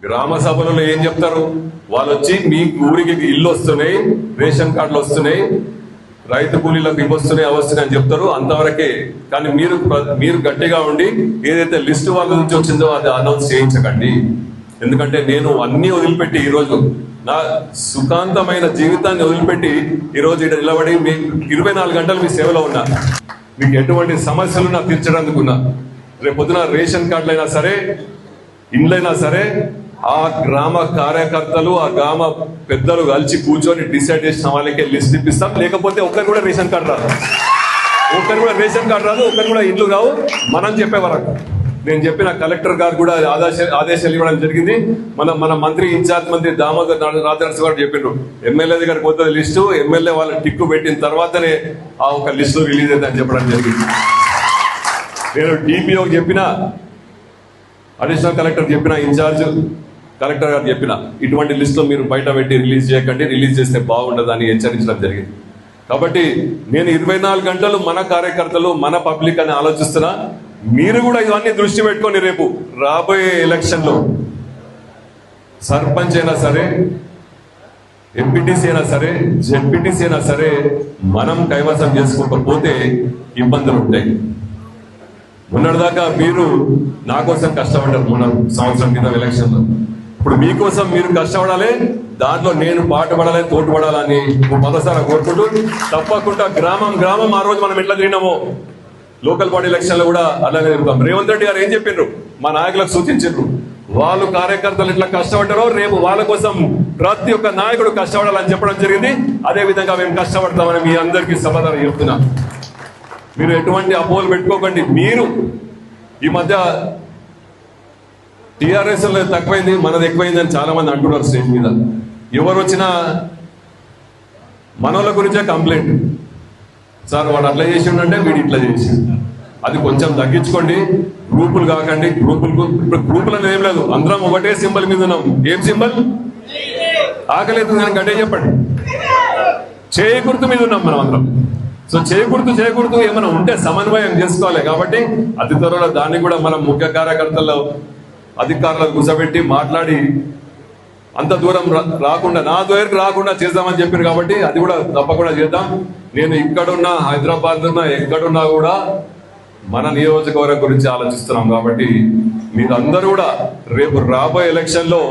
గ్రామ సభలలో ఏం చెప్తారు? వాళ్ళు వచ్చి మీ ఊరికి ఇల్లు వస్తున్నాయి, రేషన్ కార్డులు వస్తున్నాయి, రైతు కూలీలకు ఇవి వస్తున్నాయి, అవి వస్తున్నాయి అని చెప్తారు, అంతవరకే. కానీ మీరు గట్టిగా ఉండి ఏదైతే లిస్టు వాళ్ళ నుంచి వచ్చిందో అది అనౌన్స్ చేయించకండి. ఎందుకంటే నేను అన్ని వదిలిపెట్టి ఈరోజు నా సుఖాంతమైన జీవితాన్ని వదిలిపెట్టి ఈరోజు ఇక్కడ నిలబడి మీ 24 గంటలు మీ సేవలో ఉన్నా. మీకు ఎటువంటి సమస్యలు నాకు తీర్చడానికున్నా. రేపు పొద్దున రేషన్ కార్డులైనా సరే, ఇండ్లైనా సరే, ఆ గ్రామ కార్యకర్తలు, ఆ గ్రామ పెద్దలు కలిసి కూర్చొని డిసైడ్ చేసిన వాళ్ళకే లిస్ట్ ఇప్పిస్తాం. లేకపోతే ఒక్కరు కూడా రేషన్ కార్డు రాదు, ఒక్కరు కూడా ఇండ్లు రావు. మనం చెప్పే వరకు నేను చెప్పిన కలెక్టర్ గారు కూడా ఆదేశాలు ఇవ్వడం జరిగింది. మన మంత్రి ఇన్ఛార్జ్ మంత్రి దామోదర్ రాజనరసింహ గారు చెప్పిండ్రు, ఎమ్మెల్యే దగ్గర పోతుంది లిస్టు, ఎమ్మెల్యే వాళ్ళ టిక్కు పెట్టిన తర్వాతనే ఆ ఒక లిస్టు రిలీజ్ అవుతుందని చెప్పడం జరిగింది. నేను డిపిఓకి చెప్పిన, అడిషనల్ కలెక్టర్ చెప్పిన, ఇన్ఛార్జ్ కలెక్టర్ గారు చెప్పిన, ఇటువంటి లిస్టులో మీరు బయట పెట్టి రిలీజ్ చేయకండి, రిలీజ్ చేస్తే బాగుండదని హెచ్చరించడం జరిగింది. కాబట్టి నేను 24 గంటలు మన కార్యకర్తలు, మన పబ్లిక్ అని ఆలోచిస్తున్నా. మీరు కూడా ఇవన్నీ దృష్టి పెట్టుకొని రేపు రాబోయే ఎలక్షన్లో సర్పంచ్ అయినా సరే, ఎంపీటీసీ అయినా సరే, జెడ్పీటీసీ అయినా సరే, మనం కైవసం చేసుకోకపోతే ఇబ్బందులు ఉంటాయి. మొన్నటిదాకా మీరు నా కోసం కష్టపడ్డారు, మొన్న సంవత్సరం కింద ఎలక్షన్లో. ఇప్పుడు మీకోసం మీరు కష్టపడాలి, దాంట్లో నేను పాటుపడాలి, తోడ్పడాలని మొదటిసారి కోరుకుంటూ, తప్పకుండా గ్రామం ఆ రోజు మనం ఎట్లా తిరిగినామో లోకల్ బాడీ ఎలక్షన్లో కూడా అలాగే తిరుగుతాం. రేవంత్ రెడ్డి గారు ఏం చెప్పిండ్రు, మా నాయకులకు సూచించారు, వాళ్ళు కార్యకర్తలు ఎట్లా కష్టపడ్డారో రేపు వాళ్ళ కోసం ప్రతి ఒక్క నాయకుడు కష్టపడాలని చెప్పడం జరిగింది. అదే విధంగా మేము కష్టపడతామని మీ అందరికీ సమాధానం చెప్తున్నా. మీరు ఎటువంటి అపోహలు పెట్టుకోకండి. మీరు ఈ మధ్య టీఆర్ఎస్ తక్కువైంది, మనది ఎక్కువైంది అని చాలా మంది అంటున్నారు స్టేజ్ మీద. ఎవరు వచ్చినా మనోళ్ళ గురించే కంప్లైంట్, సార్ వాడు అట్లా చేసిండంటే వీడు ఇట్లా చేసి. అది కొంచెం తగ్గించుకోండి, గ్రూపులు కాకండి. గ్రూపులు అనేది ఏం లేదు, అందరం ఒకటే సింబల్ మీద ఉన్నాం. ఏం సింబల్? ఆకలేదు నేను గట్టే చెప్పండి. చేయి గుర్తు మీద ఉన్నాం మనం అందరం. సో చేయకూడదు ఏమైనా ఉంటే సమన్వయం చేసుకోవాలి. కాబట్టి అతి త్వరలో దాన్ని కూడా మనం ముఖ్య కార్యకర్తల్లో అధికారులకు కూర్చోబెట్టి మాట్లాడి అంత దూరం రాకుండా, నా దగ్గరకు రాకుండా చేద్దామని చెప్పారు. కాబట్టి అది కూడా తప్పకుండా చేద్దాం. నేను ఇక్కడున్నా, హైదరాబాద్ ఉన్నా, ఎక్కడున్నా కూడా మన నియోజకవర్గం గురించి ఆలోచిస్తున్నాం. కాబట్టి మీరు అందరూ కూడా రేపు రాబోయే ఎలక్షన్లో